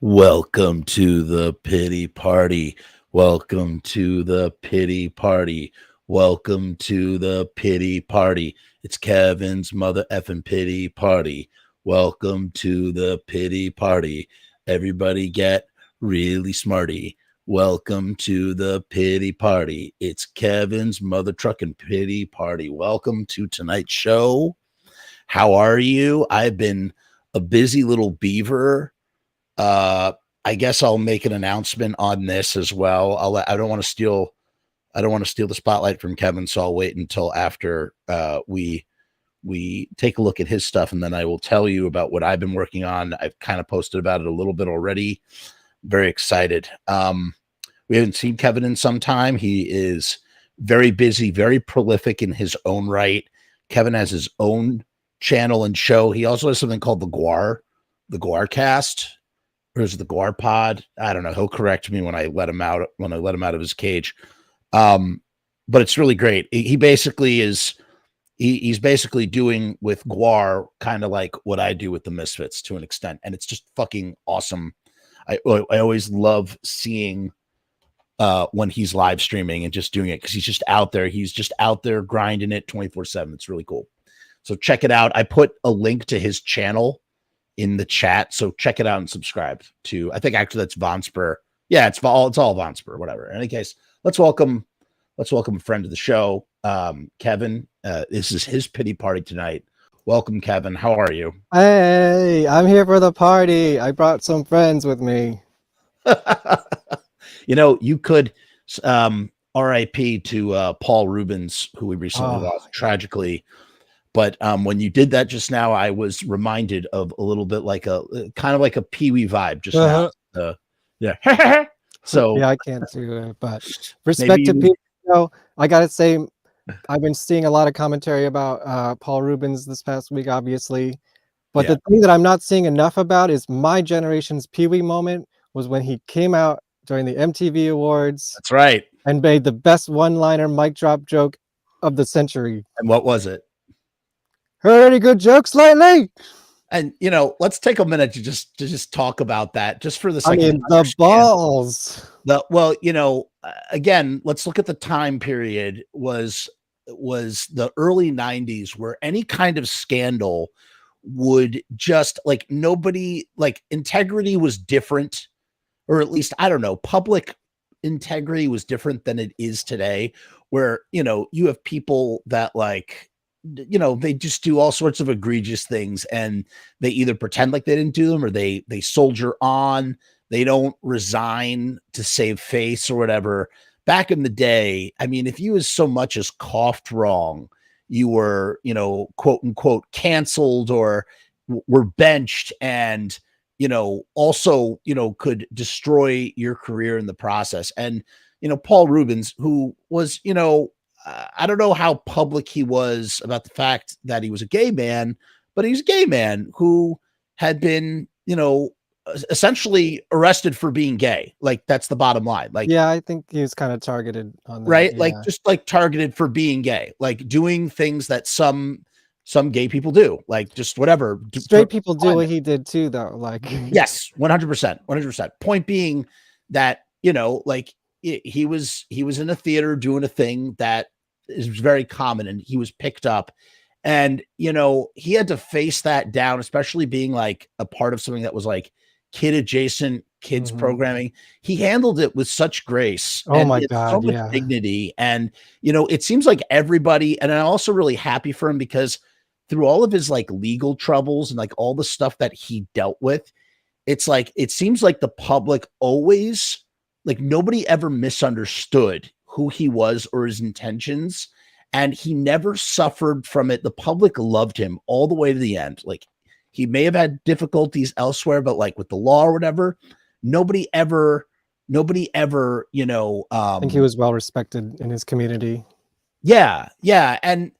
Welcome to the pity party. Welcome to the pity party. Welcome to the pity party. It's Kevin's mother effing pity party. Welcome to the pity party. Everybody get really smarty. Welcome to the pity party. It's Kevin's mother trucking pity party. Welcome to tonight's show. How are you? I've been a busy little beaver. uh, I guess I'll make an announcement on this as well. I don't want to steal the spotlight from Kevin, so I'll wait until after we take a look at his stuff, and then I will tell you about what I've been working on. I've kind of posted about it a little bit already. Very excited. We haven't seen Kevin in some time. He is very busy, very prolific in his own right. Kevin has his own channel and show. He also has something called the Guar Cast, or is it the Guar Pod? I don't know. He'll correct me when I let him out of his cage. But it's really great. He basically is he's basically doing with Guar kind of like what I do with the Misfits to an extent, and it's just fucking awesome. I always love seeing when he's live streaming and just doing it, because he's just out there grinding it 24/7. It's really cool. So check it out. I put a link to his channel in the chat, so check it out and subscribe to, I think actually that's Vonesper. Yeah, it's all Vonesper, whatever. In any case, let's welcome a friend of the show, Kevin. This is his pity party tonight. Welcome, Kevin. How are you? Hey, I'm here for the party. I brought some friends with me. You could RIP to Paul Rubens, who we recently lost tragically. But when you did that just now, I was reminded of a little bit like a kind of like a Pee Wee vibe just now. Yeah. So yeah, I can't do it, but respect to people. I gotta say, I've been seeing a lot of commentary about Paul Rubens this past week, obviously. But the thing that I'm not seeing enough about is my generation's Pee Wee moment was when he came out during the MTV Awards. That's right. And made the best one-liner mic drop joke of the century. And what was it? Heard any good jokes lately? And let's take a minute to just talk about that, just for the second. I mean, the balls. Again, let's look at the time period. Was the early 90s, where any kind of scandal would just like nobody, like integrity was different, or at least I don't know, public integrity was different than it is today, where you have people that like they just do all sorts of egregious things, and they either pretend like they didn't do them, or they soldier on. They don't resign to save face or whatever. Back in the day, I mean, if you as so much as coughed wrong, you were, quote unquote, canceled, or were benched, and also could destroy your career in the process. And Paul Rubens, who was I don't know how public he was about the fact that he was a gay man, but he's a gay man who had been, essentially arrested for being gay. Like, that's the bottom line. Like, yeah, I think he was kind of targeted on that. Right. Yeah. Like, just like targeted for being gay, like doing things that some gay people do, like just whatever. Straight people do what he did too, though. Like, yes, 100%. Point being that, like he was in a theater doing a thing that is very common, and he was picked up, and he had to face that down, especially being like a part of something that was like kid adjacent, kids programming. He handled it with such grace. Oh and my God, so much dignity. And it seems like everybody, and I'm also really happy for him, because through all of his like legal troubles and like all the stuff that he dealt with, it's like it seems like the public always, like, nobody ever misunderstood who he was or his intentions, and he never suffered from it. The public loved him all the way to the end. Like, he may have had difficulties elsewhere, but like with the law or whatever, nobody ever, I think he was well respected in his community. Yeah. And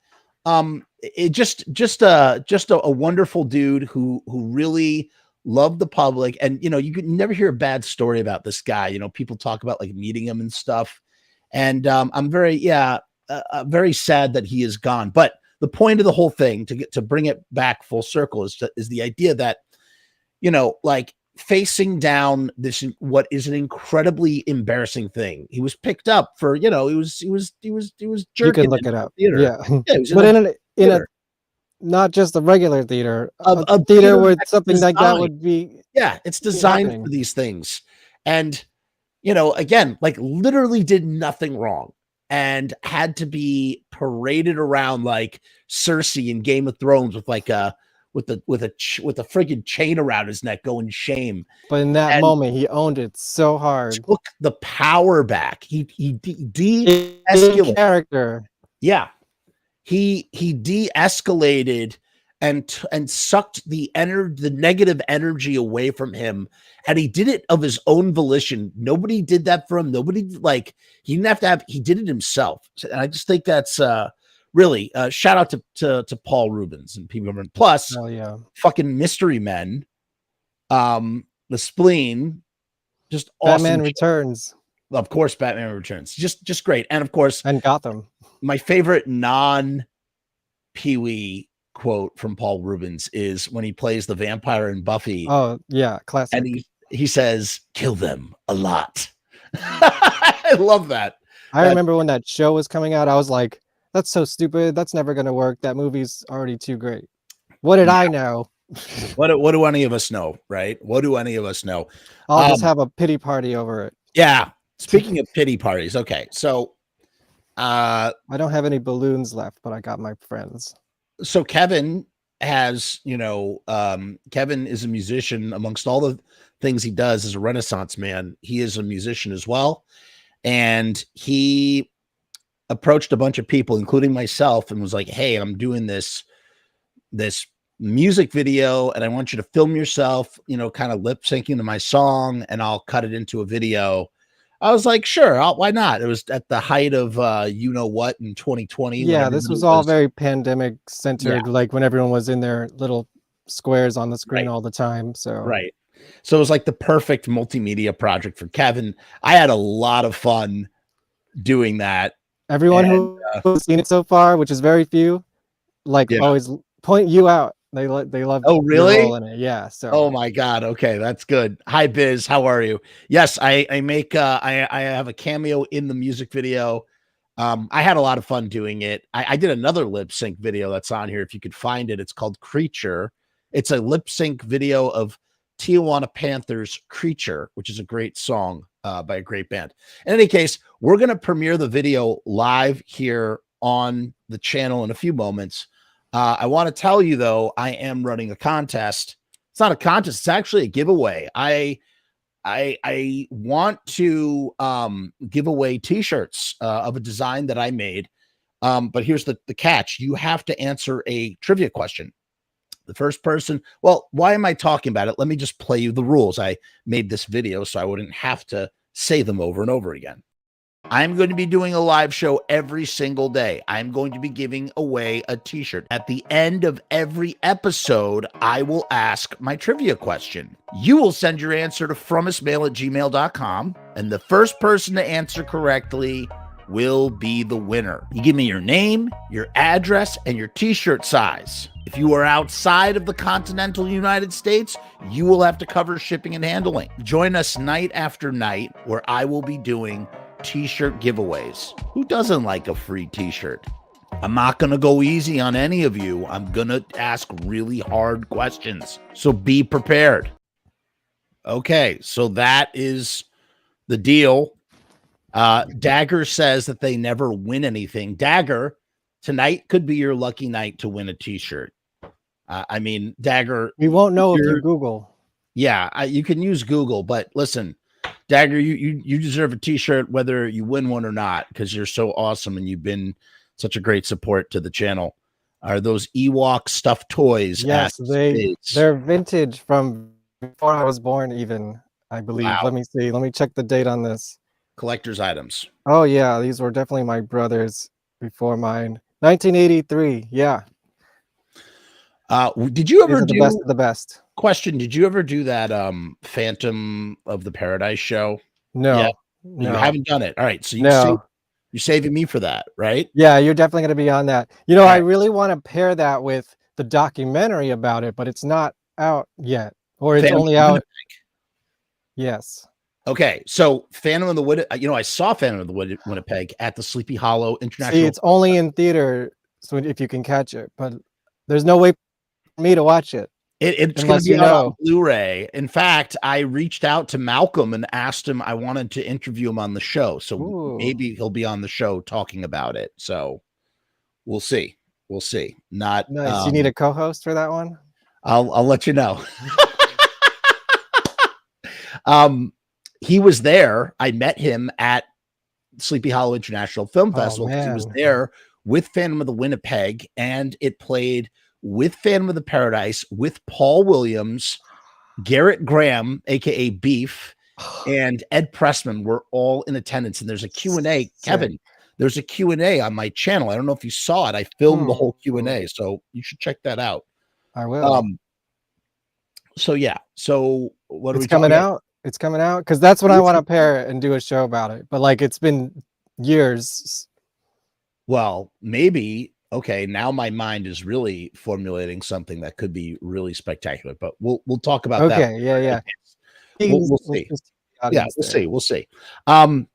it just a wonderful dude who really loved the public. And you could never hear a bad story about this guy. People talk about like meeting him and stuff. And I'm very sad that he is gone. But the point of the whole thing, to bring it back full circle, is the idea that, like, facing down this what is an incredibly embarrassing thing. He was picked up for, he was jerking. You can look it up. Theater. Yeah, he was but in a theater. not just a regular theater, A a theater where something like that designed. would be. Yeah, it's designed for these things, and again, like literally did nothing wrong and had to be paraded around like Cersei in Game of Thrones with like with a friggin' chain around his neck, going shame. But in that moment, he owned it so hard. Took the power back. He de-escalated character. Yeah, he de-escalated and sucked the negative energy away from him, and he did it of his own volition. Nobody did that for him. Nobody, like, he didn't have to have. He did it himself, and I just think that's really shout out to Paul Rubens and people. Plus, fucking Mystery Men, the Spleen, just awesome. Batman Returns. Of course, Batman Returns. Just great. And of course, and Gotham. My favorite non-Pee-wee quote from Paul Rubens is when he plays the vampire in Buffy. Oh, yeah, classic. And he says, "Kill them a lot." I love that. I remember when that show was coming out, I was like, that's so stupid. That's never going to work. That movie's already too great. What did I know? What do any of us know, right? What do any of us know? I'll just have a pity party over it. Yeah. Speaking of pity parties, okay, so I don't have any balloons left, but I got my friends. So Kevin has, Kevin is a musician. Amongst all the things he does as a Renaissance man, he is a musician as well. And he approached a bunch of people, including myself, and was like, "Hey, I'm doing this music video, and I want you to film yourself, kind of lip syncing to my song, and I'll cut it into a video." I was like, sure, why not? It was at the height of in 2020. Yeah, this was all very pandemic centered, like when everyone was in their little squares on the screen all the time. So so it was like the perfect multimedia project for Kevin. I had a lot of fun doing that. Everyone who's seen it so far, which is very few, always point you out. They love. Oh, really? Role in it. Yeah. So. Oh my God. Okay, that's good. Hi, Biz. How are you? Yes, I make. I have a cameo in the music video. I had a lot of fun doing it. I did another lip sync video that's on here. If you could find it, it's called Creature. It's a lip sync video of Tijuana Panthers' Creature, which is a great song by a great band. In any case, we're going to premiere the video live here on the channel in a few moments. I want to tell you, though, I am running a contest. It's not a contest. It's actually a giveaway. I want to give away T-shirts of a design that I made. But here's the catch. You have to answer a trivia question. The first person. Well, why am I talking about it? Let me just play you the rules. I made this video so I wouldn't have to say them over and over again. I'm going to be doing a live show every single day. I'm going to be giving away a T-shirt. At the end of every episode, I will ask my trivia question. You will send your answer to FrumessMAIL@gmail.com, and the first person to answer correctly will be the winner. You give me your name, your address, and your T-shirt size. If you are outside of the continental United States, you will have to cover shipping and handling. Join us night after night where I will be doing T-shirt giveaways. Who doesn't like a free T-shirt? I'm not going to go easy on any of you. I'm going to ask really hard questions. So be prepared. Okay, so that is the deal. Dagger says that they never win anything. Dagger, tonight could be your lucky night to win a T-shirt. I mean, Dagger. We won't know if you Google. Yeah, you can use Google, but listen, Dagger, you deserve a T-shirt whether you win one or not, because you're so awesome and you've been such a great support to the channel. Are those Ewok stuffed toys? Yes, they're vintage from before I was born, even, I believe. Wow. Let me see. Let me check the date on this. Collector's items. Oh yeah, these were definitely my brother's before mine. 1983. Yeah. Did you ever do the best of the best? Question, did you ever do that Phantom of the Paradise show? No. Yeah. No. You haven't done it. All right. So you're saving me for that, right? Yeah, you're definitely going to be on that. I really want to pair that with the documentary about it, but it's not out yet. Or it's only out. Yes. Okay, so Phantom of the I saw Phantom of the Winnipeg at the Sleepy Hollow International. See, it's only in theater, so if you can catch it, but there's no way for me to watch it. It's going to be out on Blu-ray. In fact, I reached out to Malcolm and asked him. I wanted to interview him on the show, so maybe he'll be on the show talking about it. So we'll see. We'll see. Not nice. You need a co-host for that one? I'll let you know. He was there. I met him at Sleepy Hollow International Film Festival. He was there with Phantom of the Winnipeg, and it played with Phantom of the Paradise, with Paul Williams, Garrett Graham, aka Beef, and Ed Pressman were all in attendance. And there's a Q&A. Kevin, there's a Q&A on my channel. I don't know if you saw it. I filmed the whole Q&A, so you should check that out. I will. So yeah. So what are we coming out? It's coming out because that's what I want to pair and do a show about it. But like it's been years. Well, maybe. Okay, now my mind is really formulating something that could be really spectacular. But we'll talk about that. Okay, yeah. We'll see. Yeah, we'll see. All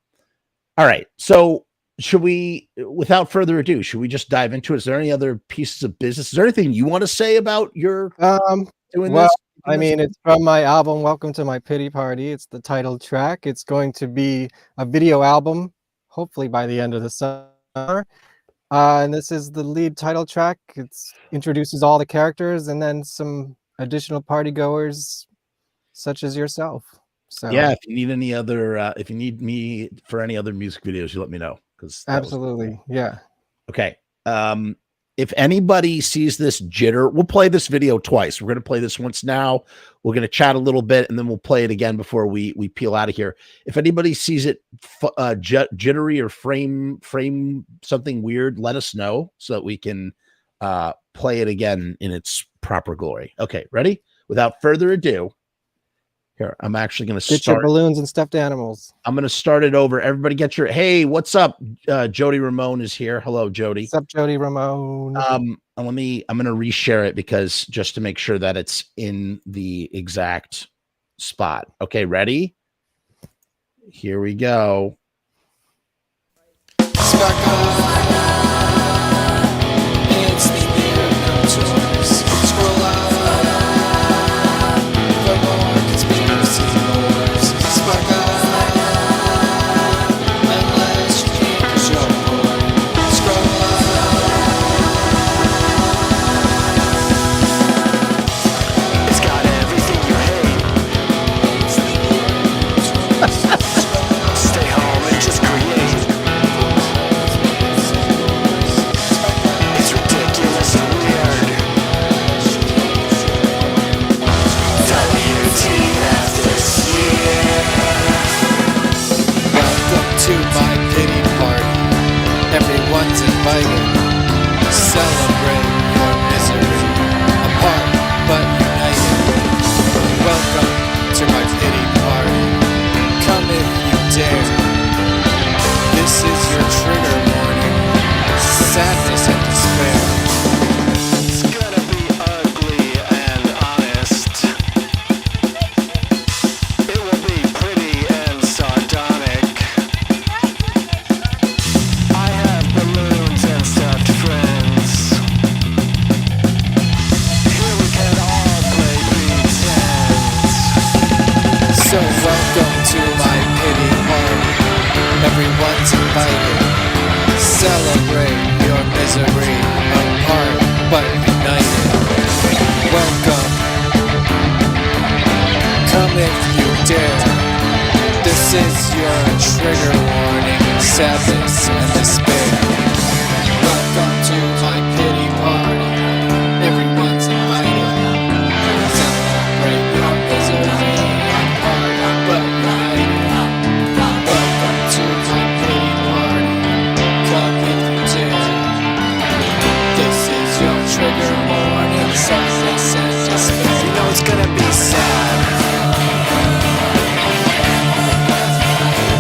right. So should we, without further ado, should we just dive into it? Is there any other pieces of business? Is there anything you want to say about your doing this? I mean, it's from my album, Welcome to My Pity Party. It's the title track. It's going to be a video album, hopefully by the end of the summer. And this is the lead title track. It introduces all the characters and then some additional party goers, such as yourself. So yeah, if you need any other, if you need me for any other music videos, you let me know. Because absolutely, yeah. Okay. If anybody sees this jitter, we'll play this video twice. We're going to play this once now. We're going to chat a little bit, and then we'll play it again before we peel out of here. If anybody sees it jittery or frame something weird, let us know so that we can play it again in its proper glory. Okay, ready? Without further ado, here, I'm actually going to start. Get your balloons and stuffed animals. I'm going to start it over. Everybody get your, hey, what's up? Jody Ramone is here. Hello, Jody. What's up, Jody Ramone? I'm going to reshare it because just to make sure that it's in the exact spot. Okay, ready? Here we go.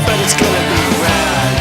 But it's gonna be rad.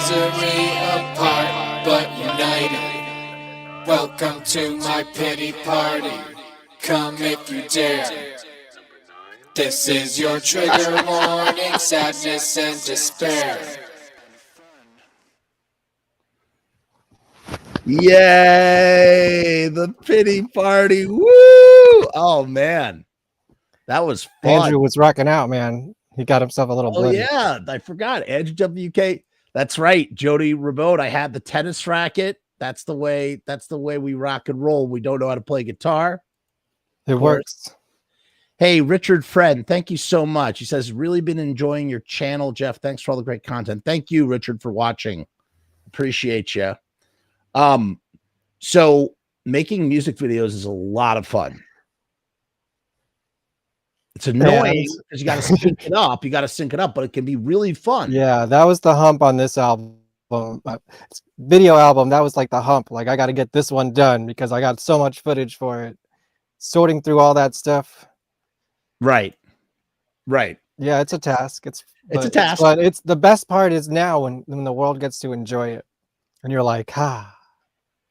misery apart but united. Welcome to my pity party. Come if you dare. This is your trigger warning, sadness and despair. Yay! The pity party. Woo! Oh man. That was fun. Andrew was rocking out, man. He got himself a little bloody. Yeah, I forgot. Andrew WK. That's right. Jody Remote. I had the tennis racket. That's the way we rock and roll. We don't know how to play guitar. It works. Hey, Richard Friend, thank you so much. He says, really been enjoying your channel, Jeff. Thanks for all the great content. Thank you, Richard, for watching. Appreciate you. So making music videos is a lot of fun. It's annoying because you got to sync it up. You got to sync it up, but it can be really fun. Yeah, that was the hump on this album. Video album, that was like the hump. Like, I got to get this one done because I got so much footage for it. Sorting through all that stuff. Right. Yeah, it's a task. It's a task. But it's the best part is now when the world gets to enjoy it. And you're like,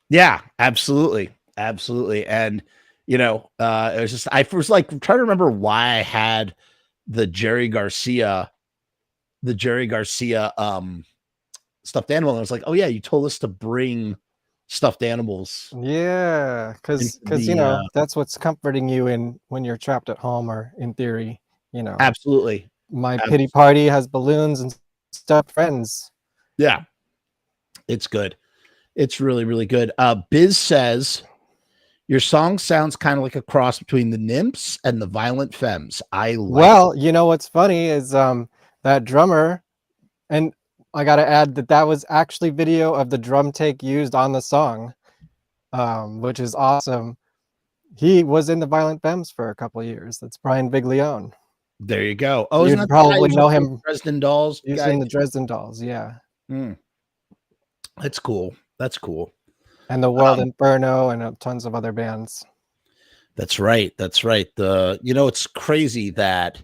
Yeah, absolutely. And it was just, I was like trying to remember why I had the Jerry Garcia stuffed animal. And I was like, oh yeah, you told us to bring stuffed animals. Yeah, because that's what's comforting you when you're trapped at home, or in theory, Absolutely. My pity party has balloons and stuffed friends. Yeah, it's good. It's really, really good. Biz says, your song sounds kind of like a cross between the Nymphs and the Violent Femmes. Well, what's funny is that drummer, and I got to add that was actually video of the drum take used on the song, which is awesome. He was in the Violent Femmes for a couple of years. That's Brian Biglione. There you go. Oh, you'd probably know him. Dresden Dolls. He's in the Dresden Dolls. Yeah. That's cool. And the World Inferno and tons of other bands. That's right. It's crazy that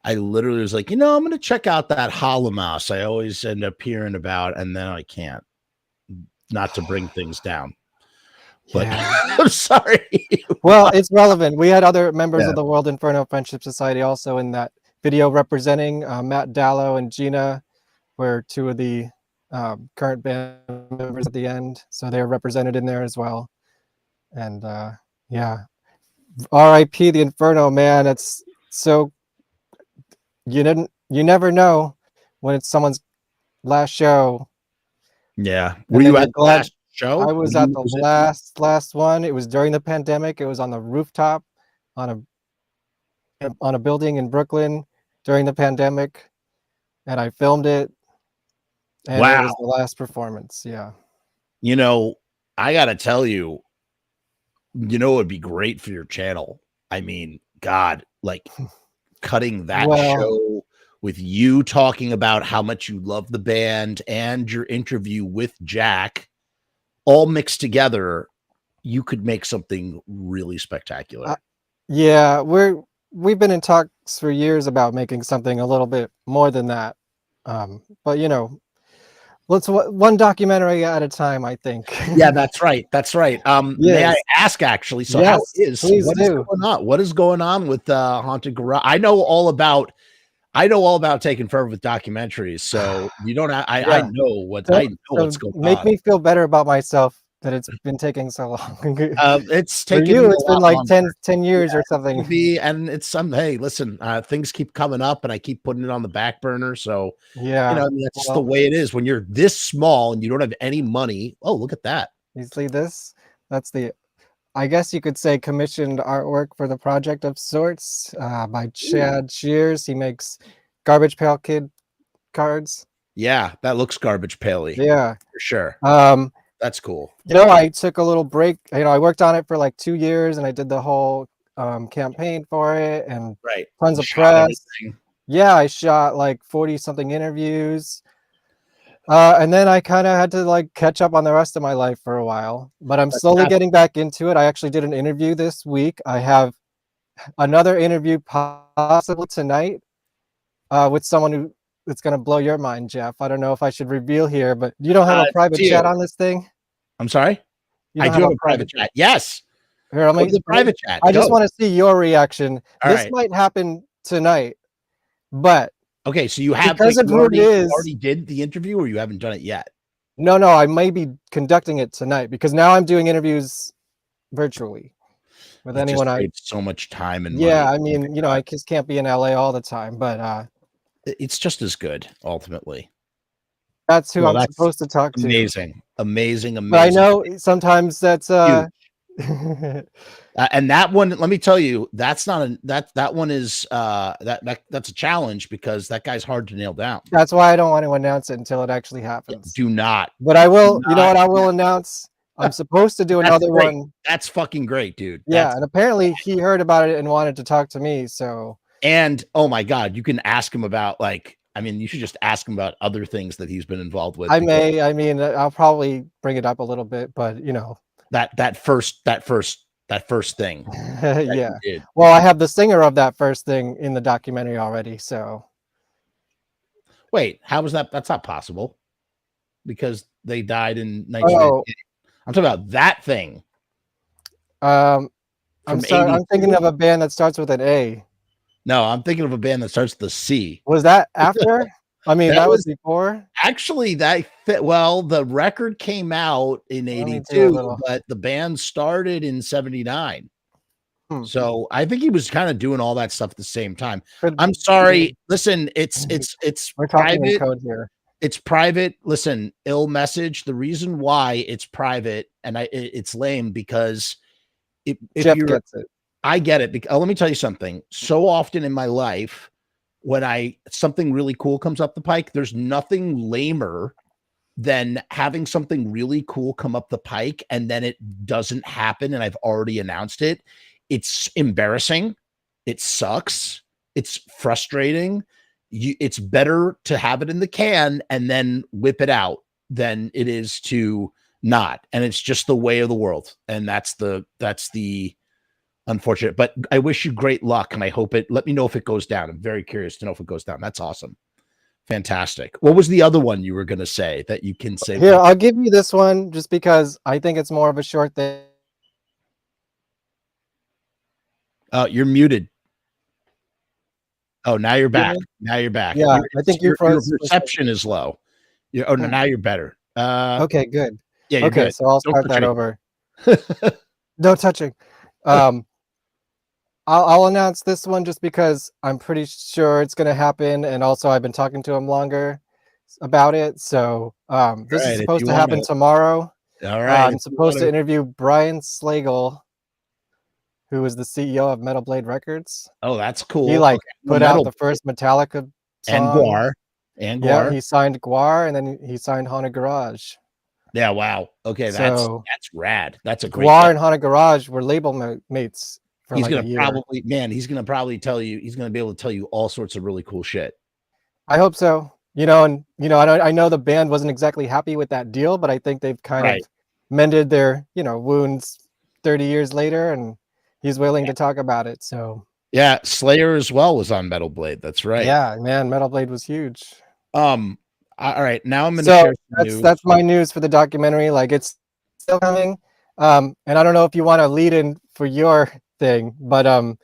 I literally was like, I'm going to check out that Hollow Mouse I always end up hearing about, and then I can't. Not to bring things down. But yeah. I'm sorry. Well, it's relevant. We had other members of the World Inferno Friendship Society also in that video representing. Matt Dallow and Gina were two of the current band members at the end, so they're represented in there as well. And R.I.P. the Inferno, man. It's so you never know when it's someone's last show. Yeah. Were you at the last show? I was at the last one. It was during the pandemic. It was on the rooftop on a building in Brooklyn during the pandemic, and I filmed it. And it was the last performance. Yeah. I gotta tell you, it would be great for your channel. I mean, God, like cutting that show with you talking about how much you love the band and your interview with Jack all mixed together, you could make something really spectacular. Yeah, we've been in talks for years about making something a little bit more than that. But let's one documentary at a time, I think. Yeah, that's right. May I ask, actually? So yes, what is going on with Haunted Garage? I know all about taking forever with documentaries. So you don't. I know what's going on. Make me feel better about myself that it's been taking so long. It's taken for you. It's been like 10 years or something. And it's hey, listen, things keep coming up, and I keep putting it on the back burner. So that's just the way it is when you're this small and you don't have any money. Oh, look at that! You see this? That's the, I guess you could say, commissioned artwork for the project of sorts by Chad Shears. He makes Garbage Pail Kid cards. Yeah, that looks Garbage Pail-y. Yeah, for sure. That's cool. I took a little break. I worked on it for like 2 years, and I did the whole campaign for it, and tons of press. Everything. Yeah, I shot like 40 something interviews. And then I kind of had to like catch up on the rest of my life for a while, but I'm slowly getting back into it. I actually did an interview this week. I have another interview possibly tonight with someone who it's gonna blow your mind, Jeff. I don't know if I should reveal here, but you don't have a private chat on this thing? I'm sorry? I do have a private chat. Yes. Here, Go to the private chat. I just want to see your reaction. All this right. might happen tonight, but okay, so you have because of who it is, you already did the interview, or you haven't done it yet? No, I may be conducting it tonight because now I'm doing interviews virtually with anyone. I so much time and yeah, money. I mean, I just can't be in LA all the time, but it's just as good ultimately. That's who I'm supposed to talk to. Amazing. But I know sometimes that's and that one, let me tell you, that's not that one is that's a challenge because that guy's hard to nail down. That's why I don't want to announce it until it actually happens. Do not. But I will. You know what? I will announce. I'm supposed to do another one. That's fucking great, dude. Yeah, and apparently he heard about it and wanted to talk to me. So. And oh my God, you can ask him about you should just ask him about other things that he's been involved with. I may. I mean, I'll probably bring it up a little bit, but that first thing. Yeah. Well, I have the singer of that first thing in the documentary already. So. Wait, how was that? That's not possible, because they died in 1988. I'm talking about that thing. I'm sorry. I'm thinking of a band that starts with an A. No, I'm thinking of a band that starts with a C. Was that after? I mean, that was before. Actually, the record came out in 82, but the band started in 79. So I think he was kind of doing all that stuff at the same time. I'm sorry. Listen, it's private. Code here. It's private. Listen, ill message. The reason why it's private and it's lame because if Jeff gets it. I get it. Because, let me tell you something. So often in my life, when something really cool comes up the pike, there's nothing lamer than having something really cool come up the pike and then it doesn't happen and I've already announced it. It's embarrassing. It sucks. It's frustrating. It's better to have it in the can and then whip it out than it is to not. And it's just the way of the world. And that's the unfortunate, but I wish you great luck and I hope let me know if it goes down. I'm very curious to know if it goes down. That's awesome. Fantastic. What was the other one you were going to say that you can say? Here, I'll give you this one just because I think it's more of a short thing. Oh, you're muted. Oh, now you're back. Now you're back. Yeah, I think your reception is low. No, now you're better. Okay, good. Yeah, you're okay, good. So I'll start that over. No touching. I'll announce this one just because I'm pretty sure it's going to happen, and also I've been talking to him longer about it. So this is supposed to happen tomorrow. All right. I'm supposed to interview Brian Slagle, who is the CEO of Metal Blade Records. Oh, that's cool. He put out the first Metallica song. And Guar. Yeah, he signed Guar, and then he signed Haunted Garage. Yeah, wow. Okay, that's rad. That's a great Guar and Haunted Garage were label mates. He's gonna he's gonna probably tell you. He's gonna be able to tell you all sorts of really cool shit. I hope so. I know the band wasn't exactly happy with that deal, but I think they've kind of mended their wounds 30 years later, and he's willing to talk about it. So yeah, Slayer as well was on Metal Blade. That's right. Yeah, man, Metal Blade was huge. All right, now I'm gonna share some news. That's my news for the documentary. It's still coming. And I don't know if you want to lead in for your thing, but it's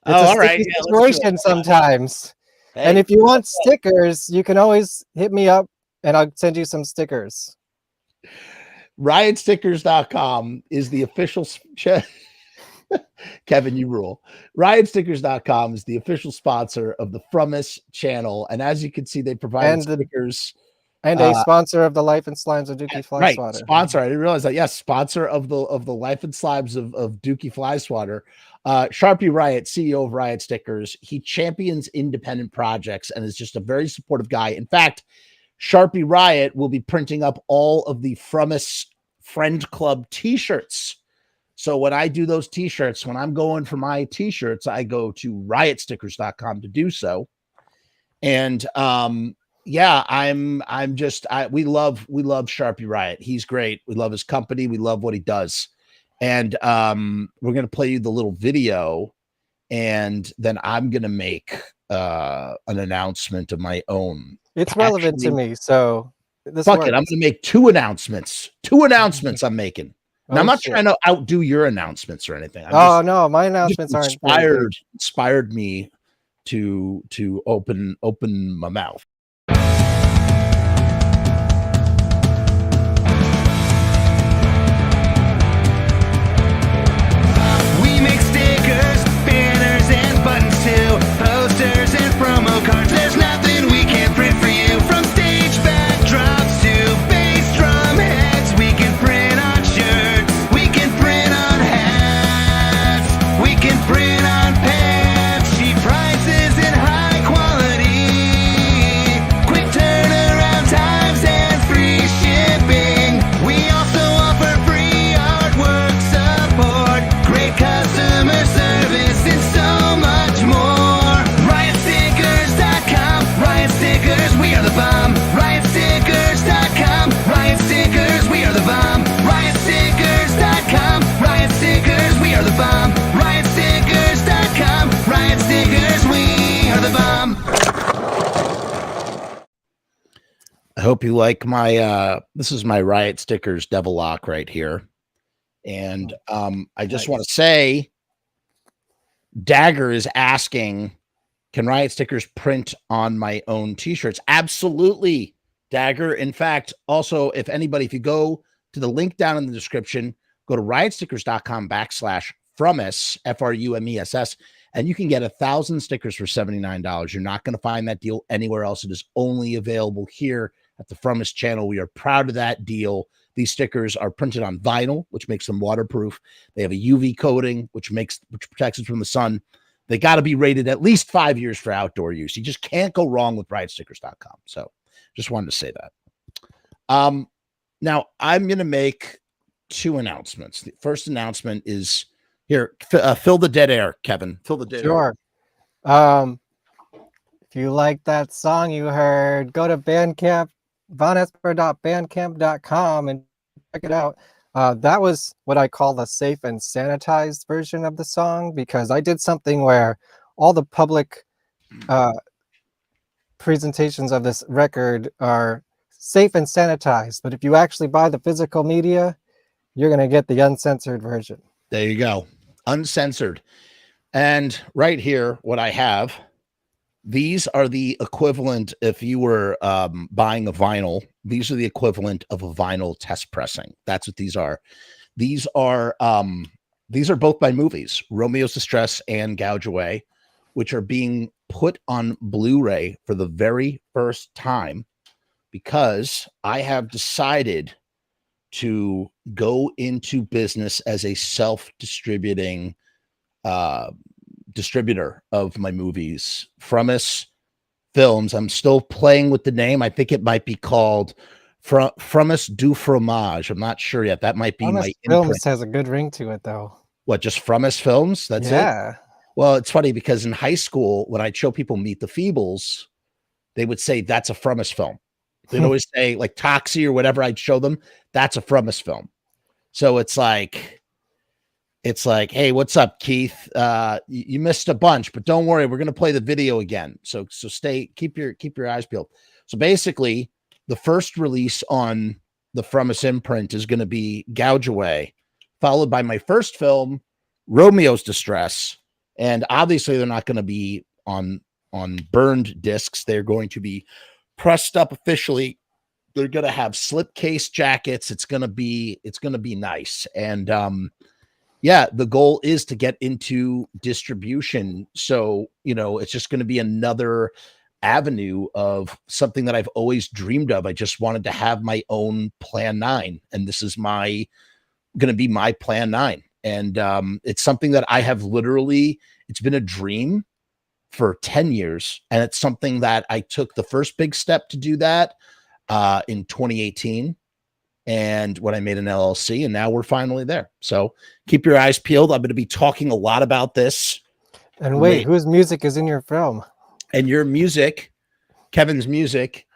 a sticky situation sometimes. Hey, and if you want stickers, you can always hit me up and I'll send you some stickers. Riotstickers.com is the official Kevin, you rule. Riotstickers.com is the official sponsor of the Frumess channel, and as you can see, they provide stickers. And a sponsor of the Life and Slimes of Dookie Fly Swatter. Sponsor. I didn't realize that. Yes, sponsor of the Life and Slimes of Dookie Fly Swatter. Sharpie Riot, CEO of Riot Stickers. He champions independent projects and is just a very supportive guy. In fact, Sharpie Riot will be printing up all of the Frumess Friend Club t-shirts. So when I do those t-shirts, when I'm going for my t-shirts, I go to riotstickers.com to do so. And yeah, we love Sharpie Riot. He's great. We love his company. We love what he does. And we're going to play you the little video, and then I'm going to make an announcement of my own It's relevant to me, so this fuck works. it. I'm going to make 2 announcements. 2 announcements I'm making. Now, I'm not trying to outdo your announcements or anything. No, my announcements aren't inspired me to open my mouth. We make stickers, banners, and buttons too, posters and promo cards. There's nothing we can't print for you. From stage backdrops to bass drum heads, we can print on shirts, we can print on hats, we can print on pants. Cheap prices and high quality, quick turnaround times and free shipping. We also offer free artwork support, great customer service, and so much more. RiotStickers.com, Riot Stickers, we are the bomb. RiotStickers.com, Riot Stickers, we are the bomb. RiotStickers.com, Riot Stickers, we are the bomb. RiotStickers.com, Riot Stickers, we are the bomb. I hope you like my this is my Riot Stickers Devil Lock right here. And I just want to say Dagger is asking, can Riot Stickers print on my own t-shirts? Absolutely, Dagger. In fact, also, if you go to the link down in the description, go to riotstickers.com/Frumess, Frumess, and you can get 1,000 stickers for $79. You're not going to find that deal anywhere else. It is only available here at the Frumess channel. We are proud of that deal. These stickers are printed on vinyl, which makes them waterproof. They have a UV coating, which protects it from the sun. They got to be rated at least 5 years for outdoor use. You just can't go wrong with riotstickers.com. So just wanted to say that. Now I'm going to make 2 announcements. The first announcement is here. Fill the dead air, Kevin. Fill the dead air. Sure. If you like that song you heard, go to Bandcamp, vonesper.bandcamp.com, and check it out. That was what I call the safe and sanitized version of the song, because I did something where all the public presentations of this record are safe and sanitized, but if you actually buy the physical media, you're going to get the uncensored version. There you go. Uncensored. And right here, what I have, these are the equivalent, if you were buying a vinyl, these are the equivalent of a vinyl test pressing. That's what these are. These are both by movies, Romeo's Distress and Gouge Away, which are being put on Blu-ray for the very first time because I have decided to go into business as a self-distributing distributor of my movies. Frumess Films. I'm still playing with the name. I think it might be called Frumess du Fromage. I'm not sure yet. That might be Frumess my Films imprint. has a good ring to it, though. What, just Frumess Films? That's it? Well, it's funny because in high school, when I'd show people Meet the Feebles, they would say, that's a Frumess film. They'd always say, like, Toxie or whatever I'd show them, that's a Frumess film. So it's like, hey, what's up, Keith? You missed a bunch, but don't worry, we're going to play the video again. So keep your eyes peeled. So basically, the first release on the Frumess imprint is going to be Gouge Away, followed by my first film, Romeo's Distress. And obviously, they're not going to be on burned discs. They're going to be pressed up officially. They're going to have slipcase jackets. It's going to be nice. And yeah, the goal is to get into distribution. So, it's just going to be another avenue of something that I've always dreamed of. I just wanted to have my own Plan 9, and this is going to be my Plan 9. And it's something that I have it's been a dream for 10 years. And it's something that I took the first big step to do that in 2018. And when I made an LLC, and now we're finally there. So keep your eyes peeled. I'm going to be talking a lot about this. And wait, whose music is in your film? And your music, Kevin's music.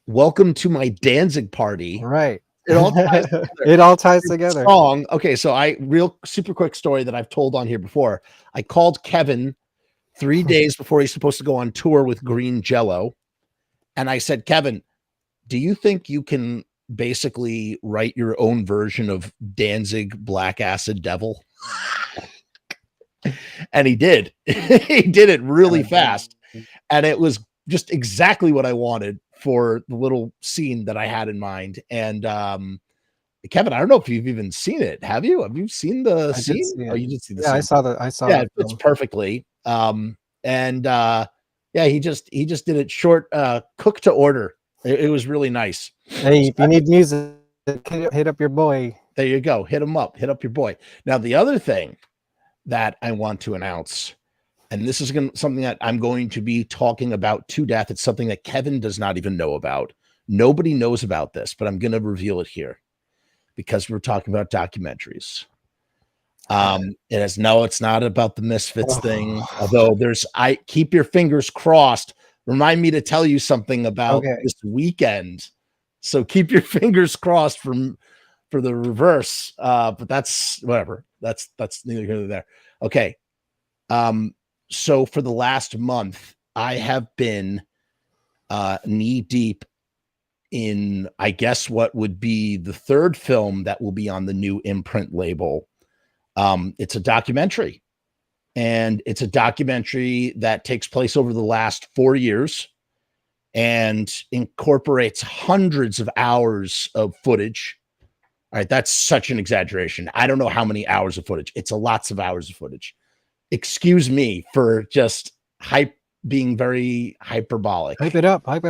Welcome to my Danzig party. Right. It all ties together. It all ties together. Song. Okay, so real super quick story that I've told on here before. I called Kevin 3 days before he's supposed to go on tour with Green Jello. And I said, Kevin, do you think you can basically write your own version of Danzig Black Acid Devil? And he did. He did it really fast. And it was just exactly what I wanted for the little scene that I had in mind. And Kevin, I don't know if you've even seen it. Have you? Have you seen the scene? Oh, you did see the scene. Yeah, I saw Yeah, it it's perfectly. Yeah, he just did it short, cook to order. It was really nice. Hey, if you need music, hit up your boy. There you go. Hit him up. Hit up your boy. Now, the other thing that I want to announce, and this is something that I'm going to be talking about to death. It's something that Kevin does not even know about. Nobody knows about this, but I'm going to reveal it here because we're talking about documentaries. It's not about the Misfits thing. Although I keep your fingers crossed. Remind me to tell you something about this weekend. So keep your fingers crossed for the reverse. But that's whatever. That's neither here nor there. Okay. So for the last month, I have been knee deep in, I guess, what would be the third film that will be on the new imprint label. It's a documentary, and it's a documentary that takes place over the last 4 years and incorporates hundreds of hours of footage. All right, that's such an exaggeration. I don't know how many hours of footage. It's lots of hours of footage. Excuse me for just being very hyperbolic. Hype it up. But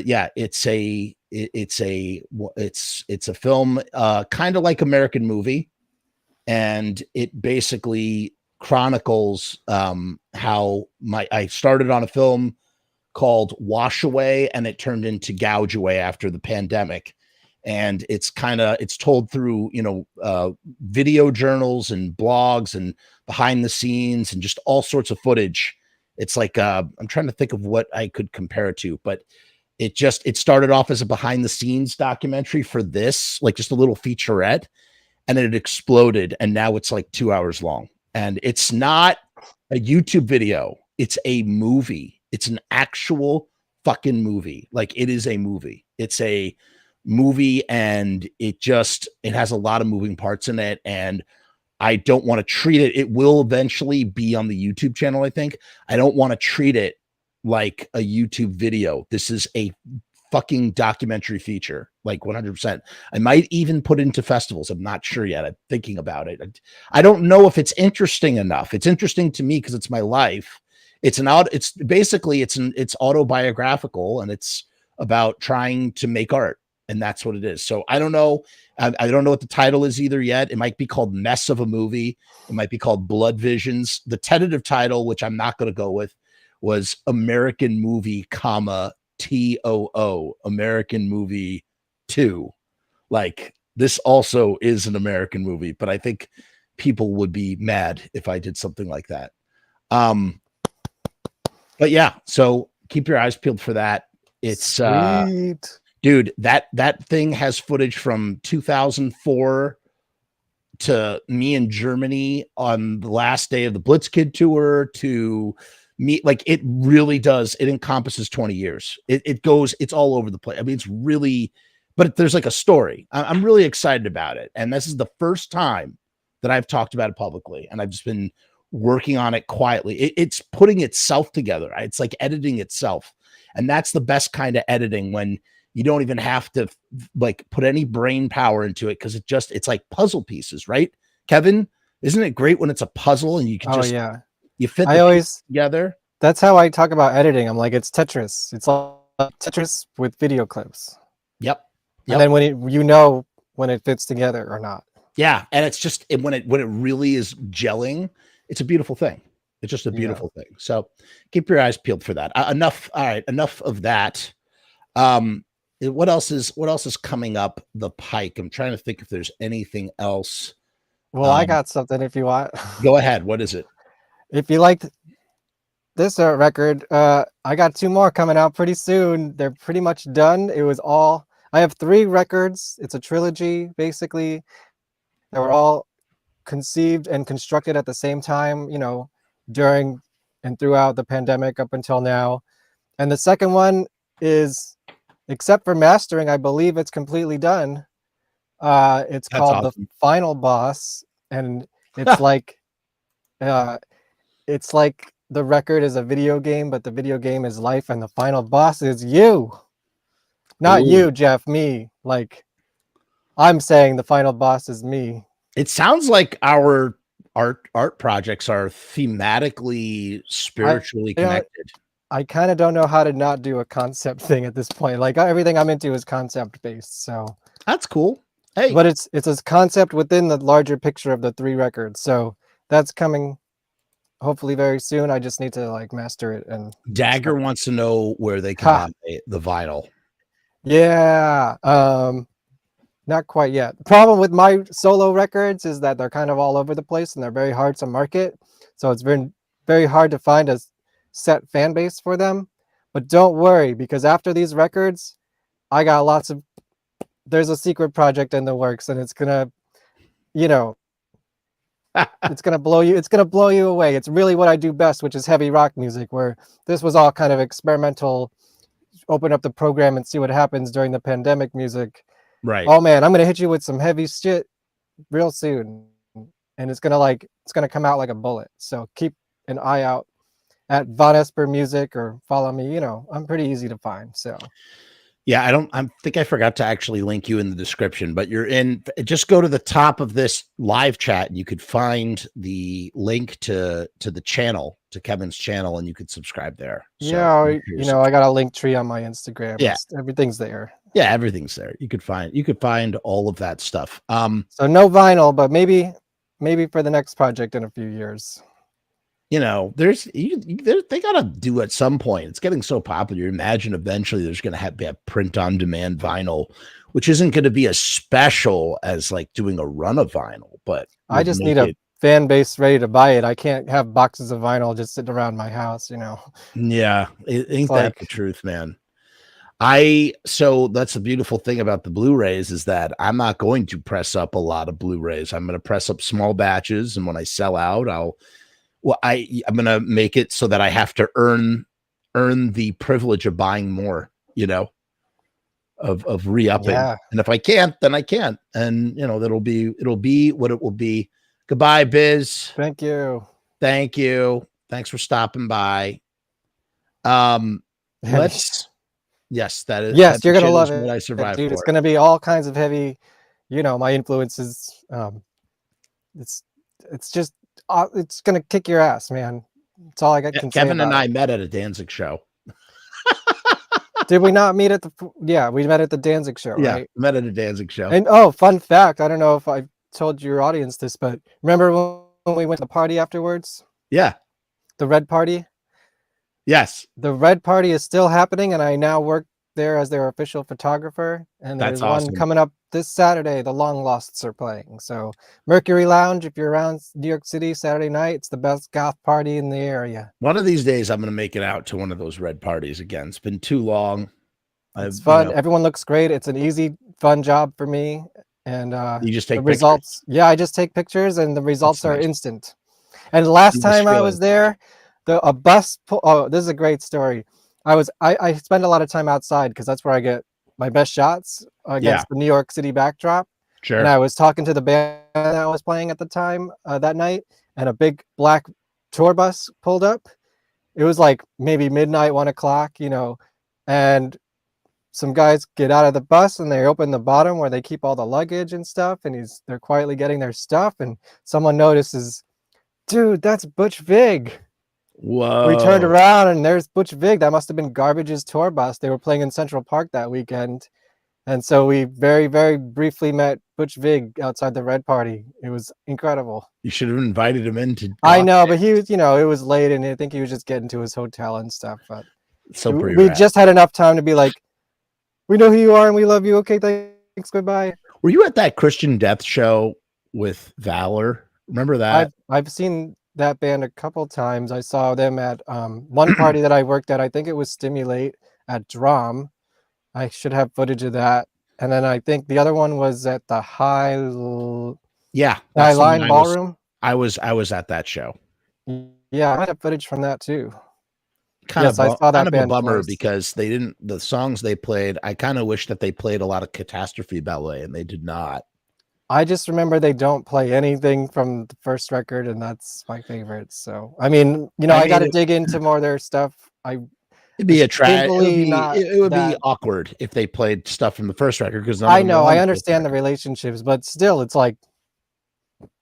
it's a film, kind of like American Movie, and it basically chronicles how I started on a film called Wash Away, and it turned into Gouge Away after the pandemic. And it's told through, video journals and blogs and behind the scenes and just all sorts of footage. It's like, I'm trying to think of what I could compare it to, but it started off as a behind the scenes documentary for this, like just a little featurette, and it exploded. And now it's like 2 hours long, and it's not a YouTube video. It's a movie. It's an actual fucking movie. Like, it is a movie. It's a movie, and it has a lot of moving parts in it, and I don't want to treat it. It will eventually be on the YouTube channel, I think. I don't want to treat it like a YouTube video. This is a fucking documentary feature, like 100%. I might even put it into festivals. I'm not sure yet. I'm thinking about it. I don't know if it's interesting enough. It's interesting to me because it's my life. It's autobiographical, and it's about trying to make art. And that's what it is. So I don't know. I don't know what the title is either yet. It might be called Mess of a Movie. It might be called Blood Visions. The tentative title, which I'm not going to go with, was American Movie, TOO, American Movie 2. Like, this also is an American movie, but I think people would be mad if I did something like that. But yeah, so keep your eyes peeled for that. It's Sweet. Dude, that thing has footage from 2004 to me in Germany on the last day of the Blitzkid tour to me. Like, it really does. It encompasses 20 years. It's all over the place. I mean, it's really, but there's like a story. I'm really excited about it. And this is the first time that I've talked about it publicly, and I've just been working on it quietly. It's putting itself together. It's like editing itself. And that's the best kind of editing, when you don't even have to like put any brain power into it, because it's like puzzle pieces, right? Kevin, isn't it great when it's a puzzle and you can you fit the pieces together? That's how I talk about editing. I'm like, it's Tetris. It's all Tetris with video clips. Yep. And then when it fits together or not. Yeah, and it's just when it really is gelling, it's a beautiful thing. It's just a beautiful thing. So keep your eyes peeled for that. Enough. All right, enough of that. What else is coming up the pike? I'm trying to think if there's anything else. Well, I got something if you want. Go ahead. What is it? If you liked this record, I got 2 more coming out pretty soon. They're pretty much done. I have 3 records. It's a trilogy, basically. They were all conceived and constructed at the same time, during and throughout the pandemic up until now. And the second one is, except for mastering, I believe it's completely done. It's That's called awesome. The Final Boss, and it's like the record is a video game, but the video game is life, and the final boss is you. Not Ooh. you, Jeff, me. Like, I'm saying the final boss is me. It sounds like our art projects are thematically, spiritually connected. I kind of don't know how to not do a concept thing at this point. Like, everything I'm into is concept based, so That's cool. Hey, but it's a concept within the larger picture of the 3 records. So that's coming hopefully very soon. I just need to like master it. And Dagger wants to know where they can buy the vinyl. Yeah, not quite yet. The problem with my solo records is that they're kind of all over the place and they're very hard to market. So it's been very hard to find a set fan base for them. But don't worry, because after these records, I got lots of, there's a secret project in the works, and it's gonna, you know, it's gonna blow you away. It's really what I do best, which is heavy rock music, where this was all kind of experimental, open up the program and see what happens during the pandemic music. Right. Oh man, I'm gonna hit you with some heavy shit real soon, and it's gonna come out like a bullet. So keep an eye out at Vonesper Music or follow me. You know, I'm pretty easy to find. So yeah, I think I forgot to actually link you in the description, but you're in. Just go to the top of this live chat, and you could find the link to the channel, to Kevin's channel, and you could subscribe there. Yeah, you know, I got a link tree on my Instagram. Yeah, everything's there. Yeah, everything's there. You could find all of that stuff. So no vinyl, but maybe for the next project in a few years. You know, they gotta do at some point. It's getting so popular. You imagine eventually there's gonna be a print on demand vinyl, which isn't going to be as special as like doing a run of vinyl. But I just need a fan base ready to buy it. I can't have boxes of vinyl just sitting around my house, you know. Yeah, ain't that the truth, man? So that's the beautiful thing about the Blu-rays, is that I'm not going to press up a lot of Blu-rays. I'm going to press up small batches, and when I sell out, I'm going to make it so that I have to earn the privilege of buying more, you know, of re-upping. Yeah. And if I can't, then I can't. And you know, it'll be what it will be. Goodbye, Biz. Thank you. Thanks for stopping by. Yes, that is. Yes, you're gonna love it. What I survived, dude. It's gonna be all kinds of heavy. You know, my influences. It's just it's gonna kick your ass, man. That's all I got. Kevin and I met at a Danzig show. Did we not meet at the? Yeah, we met at the Danzig show. Yeah, right? Met at a Danzig show. And fun fact. I don't know if I told your audience this, but remember when we went to the party afterwards? Yeah. The red party. Yes. The red party is still happening, and I now work there as their official photographer. And there's one coming up this Saturday. The Long Losts are playing. So Mercury Lounge, if you're around New York City Saturday night, it's the best goth party in the area. One of these days, I'm going to make it out to one of those red parties again. It's been too long. It's fun. Everyone looks great. It's an easy, fun job for me. And you just take the results. Yeah, I just take pictures, and the results are instant. And last time I was there, a bus this is a great story. I spend a lot of time outside because that's where I get my best shots against the New York City backdrop. Sure. And I was talking to the band that I was playing at the time that night, and a big black tour bus pulled up. It was like maybe midnight, 1 o'clock, you know, and some guys get out of the bus and they open the bottom where they keep all the luggage and stuff, and they're quietly getting their stuff, and someone notices, dude, that's Butch Vig. Whoa. We turned around and there's Butch Vig. That must have been Garbage's tour bus. They were playing in Central Park that weekend. And so we very, very briefly met Butch Vig outside the red party. It was incredible. You should have invited him in to I know, but he was, you know, it was late and I think he was just getting to his hotel and stuff. But we just had enough time to be like, we know who you are and we love you. Okay, thanks, goodbye. Were you at that Christian Death show with Valor? Remember that? I've seen that band a couple times. I saw them at one party that I worked at. I think it was Stimulate at Drum. I should have footage of that. And then I think the other one was at the High Line Ballroom. I was at that show. Yeah, I have footage from that too. Yes, I saw that kind of a band bummer twice. because they didn't. The songs they played, I kind of wish that they played a lot of Catastrophe Ballet, and they did not. I just remember they don't play anything from the first record, and that's my favorite. So, I mean, you know, I got to dig into more of their stuff. It'd be it would be awkward if they played stuff from the first record because I know, I understand the relationships, but still, it's like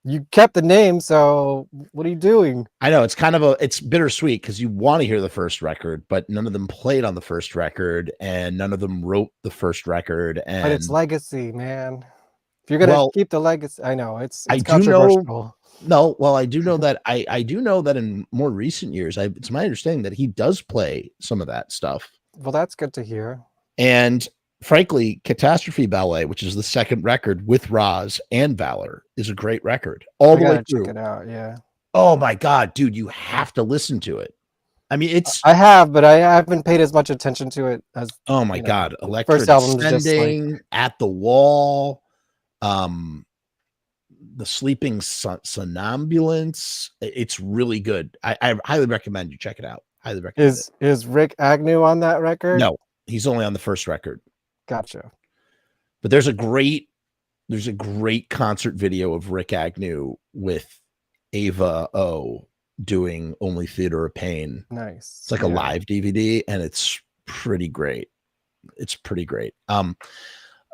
you kept the name, so what are you doing? I know it's bittersweet because you want to hear the first record, but none of them played on the first record, and none of them wrote the first record. And but it's legacy, man. If you're gonna keep the legacy, I know it's controversial. I do know that I do know that in more recent years, it's my understanding that he does play some of that stuff. Well, that's good to hear. And frankly, Catastrophe Ballet, which is the second record with Roz and Valor, is a great record all the way through. Check it out, yeah. Oh my God, dude, you have to listen to it. I mean, I have, but I haven't paid as much attention to it as. Oh my God, Electric Ascending, At the Wall, The Sleeping Somnambulance. It's really good. I highly recommend you check it out. Highly recommend. Is Rick Agnew on that record? No, he's only on the first record. Gotcha. But there's a great concert video of Rick Agnew with Ava O doing Only Theater of Pain. Nice. It's like a live DVD, and it's pretty great. It's pretty great.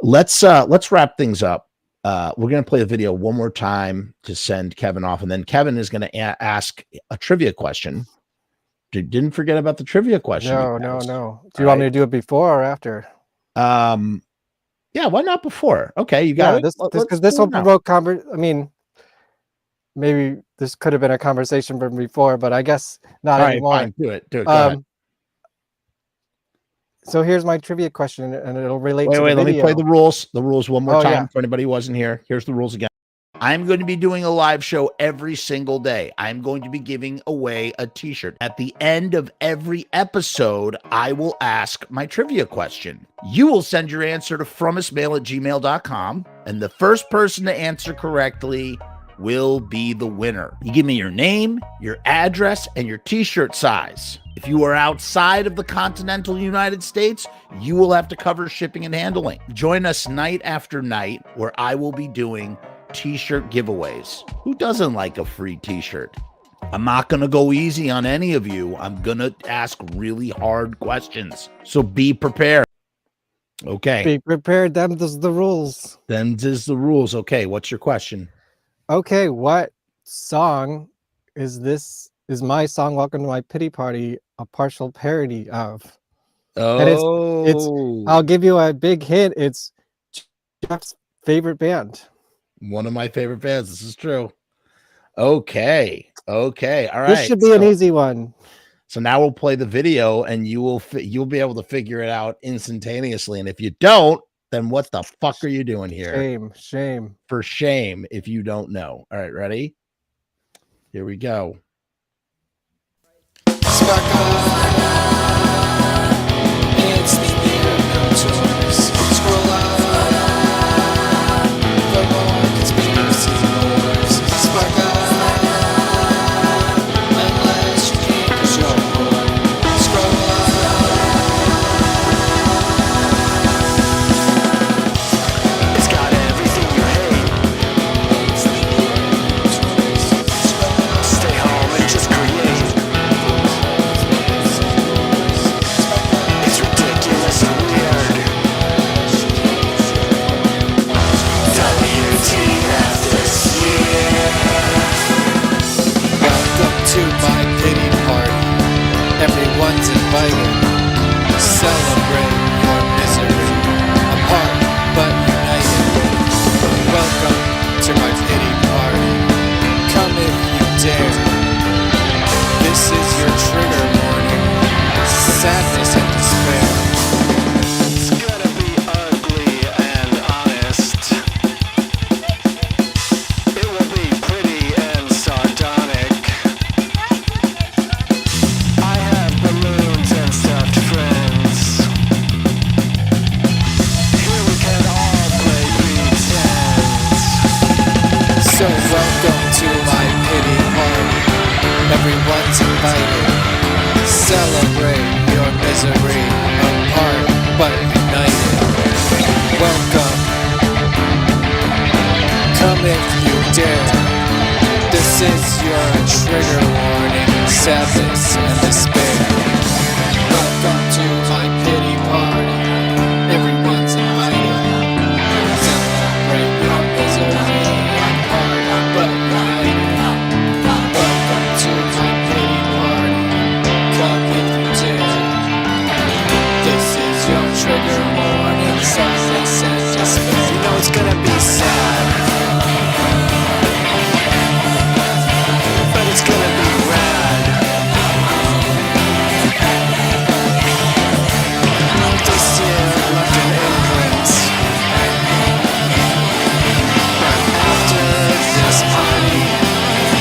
Let's wrap things up. We're gonna play the video one more time to send Kevin off, and then Kevin is gonna ask a trivia question. Didn't forget about the trivia question. No. Do you want me to do it before or after? Yeah, why not before? Okay, you got it. Because this will provoke I mean, maybe this could have been a conversation from before, but I guess not anymore. Fine. Do it. Go ahead. So here's my trivia question, and it'll relate to the Wait, video. let me play the rules. The rules one more time yeah. for anybody who wasn't here. Here's the rules again. I'm going to be doing a live show every single day. I'm going to be giving away a t-shirt. At the end of every episode, I will ask my trivia question. You will send your answer to FrumessMAIL@gmail.com, and the first person to answer correctly will be the winner. You give me your name, your address, and your t-shirt size. If you are outside of the continental United States, you will have to cover shipping and handling. Join us night after night where I will be doing t-shirt giveaways. Who doesn't like a free t-shirt? I'm not going to go easy on any of you. I'm going to ask really hard questions. So be prepared. Okay. Be prepared. Them's the rules. Them's is the rules. Okay. What's your question? Okay. What song is my song Welcome to My Pity Party a partial parody of? Oh. And it's I'll give you a big hint. It's Jeff's favorite band. One of my favorite bands. This is true. Okay. All right. This should be an easy one. So now we'll play the video, and you'll be able to figure it out instantaneously. And if you don't, then what the fuck are you doing here? Shame. For shame if you don't know. All right, ready? Here we go. It's the year of no choice. Scroll up. Stay home. sadness and despair. Welcome to my pity party. Everyone's invited. Celebrate your misery apart, but united. Welcome to my pity party. Come if you dare. This is your trigger warning. Sadness and despair. You know it's gonna be sad, but it's gonna be rad. This year left an imprint, but after this party,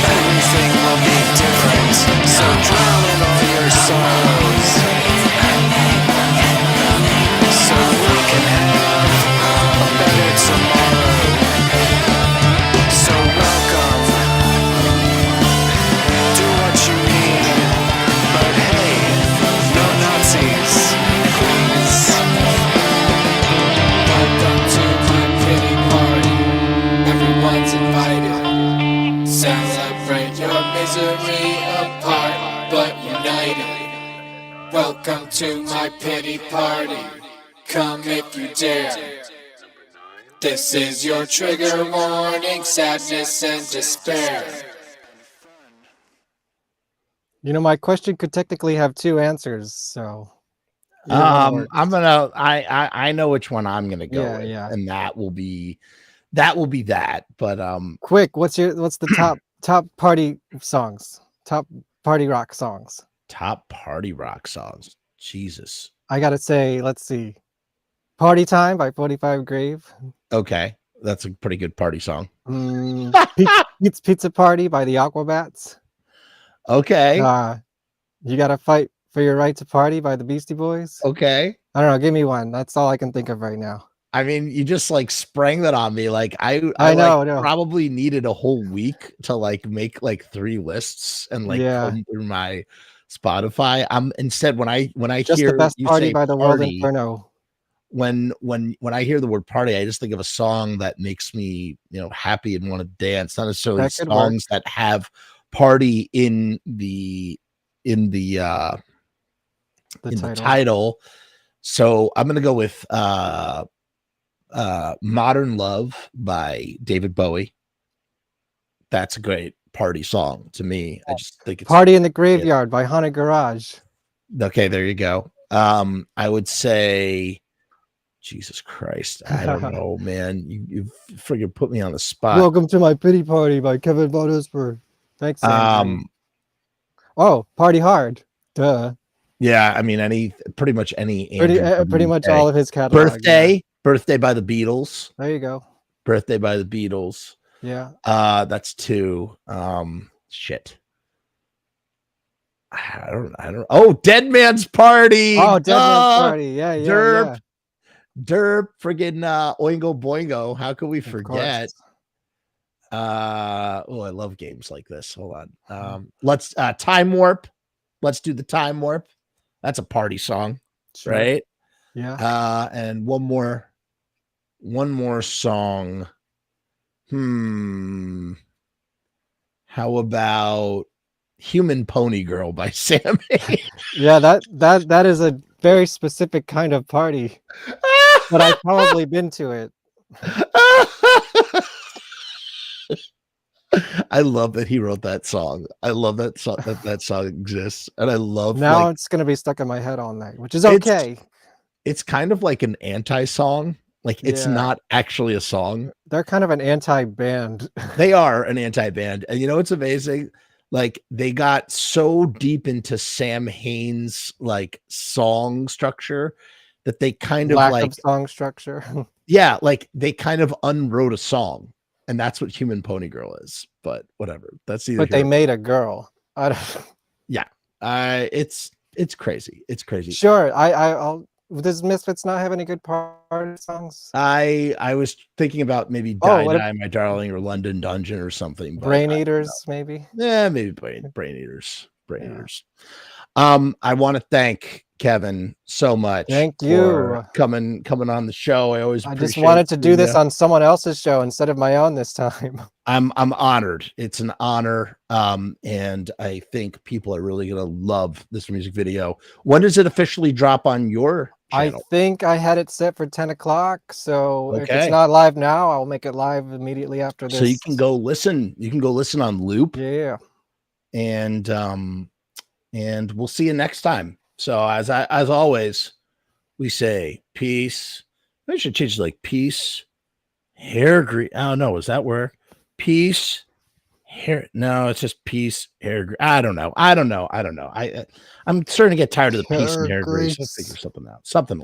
everything will be different. So drown in all your sorrows, so we can have a better tomorrow. So welcome, do what you need, but hey, no Nazis, please. Welcome to my pity party, everyone's invited. Celebrate your misery apart, but united. Welcome to my pity party, come if you dare. This is your trigger warning, sadness and despair. You know, my question could technically have two answers, so either one works. I'm gonna I know which one I'm gonna go Yeah, with, yeah. and that will be that. But Quick, what's the top party songs? Top party rock songs. top party rock songs. Jesus. I gotta say, let's see. Party Time by 45 Grave. Okay, that's a pretty good party song. Pizza Party by the Aquabats. Okay. You Gotta Fight for Your Right to Party by the Beastie Boys. Okay. I don't know, give me one. That's all I can think of right now. I mean, you just like sprang that on me. Like I know, like, I know. probably needed a whole week to like make like 3 lists and like Yeah. comb through my Spotify. I'm instead when I Just hear the Best you Party say by the World party, Inferno. when I hear the word party, I just think of a song that makes me, happy and want to dance. Not necessarily That could songs that have party in the title. So I'm gonna go with Modern Love by David Bowie. That's a great party song to me. I just think it's Party in the Graveyard by Haunted Garage. okay. There you go. I would say, Jesus Christ, I don't know, man. You freaking put me on the spot. Welcome to My Pity Party by Kevin Vonesper. Thanks, Andrew. Oh, Party Hard. Duh. Yeah, I mean, pretty much any Pretty much all of his catalog. Birthday by the Beatles. There you go. Birthday by the Beatles. Yeah. That's 2. Shit. I don't. Oh, Dead Man's Party. Oh, Dead Man's Party. Yeah, yeah. Derp. Derp. Friggin' Oingo Boingo. How could we forget? I love games like this. Hold on. Let's Time Warp. Let's do the Time Warp. That's a party song, Sure. right? Yeah. And one more song. How about Human Pony Girl by Sam Hain? Yeah, that is a very specific kind of party. But I've probably been to it. I love that he wrote that song. I love that song that song exists. And I love now it's gonna be stuck in my head all night, which is okay. It's kind of like an anti-song. Like it's not actually a song. They're kind of an anti-band. They are an anti-band. And you know what's amazing? Like they got so deep into Sam Hain's like song structure that they kind of lack of song structure. Yeah, like they kind of unwrote a song. And that's what Human Pony Girl is. But whatever. That's either. But they made a girl. I don't. Yeah. It's crazy. It's crazy. Sure. I'll. Does Misfits not have any good party songs? I was thinking about maybe Die Die My Darling or London Dungeon or something. Brain Eaters, maybe. Yeah, maybe Brain Eaters. I want to thank Kevin, so much. Thank for you. coming on the show. I always appreciate. I just wanted to do this on someone else's show instead of my own this time. I'm honored. It's an honor. And I think people are really gonna love this music video. When does it officially drop on your channel? I think I had it set for 10 o'clock. So if Okay. it's not live now, I'll make it live immediately after this. So you can go listen. You can go listen on loop. Yeah. And we'll see you next time. So as always, we say peace. I should change it like peace, hair grease. I don't know. Is that where peace, hair? No, it's just peace, hair grease. I don't know. I'm starting to get tired of the peace and hair grease. I'll figure something out. Something.